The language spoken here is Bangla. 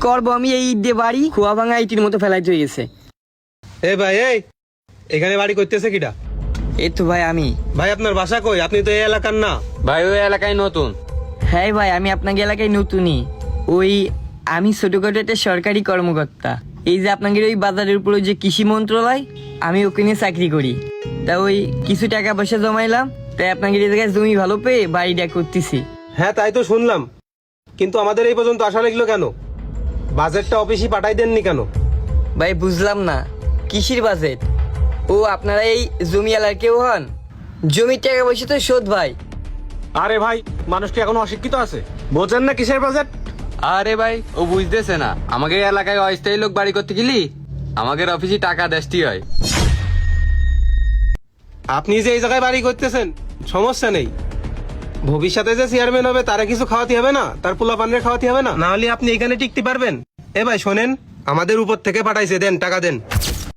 করবো আমি এই ঈদে বাড়ি খোয়া ভাঙা ইটির মতো ফেলাই হয়ে গেছে। এ ভাই এই এখানে বাড়ি করতেছে কিটা? এই তো ভাই আমি। ভাই আপনার বাসা কই? আপনি তো এই এলাকার না। ভাই ওই এলাকায় নতুন। হ্যাঁ ভাই আমি আপনাকে এলাকায় নতুনই। ওই আমি ছোটখাটো একটা সরকারি কর্মকর্তা। এই যে আপনাদের ওই বাজারের উপরে যে কৃষি মন্ত্রণালয়, আমি ওখানে চাকরি করি। তা ওই কিছু টাকা পয়সা জমাইলাম, তাই আপনাদের এই জায়গায় জমি ভালো পেয়ে বাড়িটা করতেছি। হ্যাঁ তাই তো শুনলাম, কিন্তু আমাদের এই পর্যন্ত আসা লাগলো কেন? বাজেটটা অফিসে পাঠাই দেননি কেন? ভাই বুঝলাম না, কৃষির বাজেট? ও আপনারা এই জমি এলাকার কেউ হন? জমির টাকা পয়সা তো শোধ ভাই। আরে ভাই, মানুষ কি এখন অশিক্ষিত আছে? বোঝেন না কিসের বাজেট? আরে ভাই ও বুঝতেছে না, আমাদের এলাকায় অস্থায়ী লোক বাড়ি করতে গেলি আমাদের অফিসে টাকা দেশটি হয়। আপনি যে এই জায়গায় বাড়ি করতেছেন সমস্যা নেই, ভবিষ্যতে যে চেয়ারম্যান হবে তারা কিছু খাওয়াতে হবে না? তার পোলা পানরে খাওয়াতে হবে না? না হলে আপনি এখানে টিকতে পারবেন? এ ভাই শোনেন, আমাদের উপর থেকে পাঠাইছে, দেন টাকা দেন।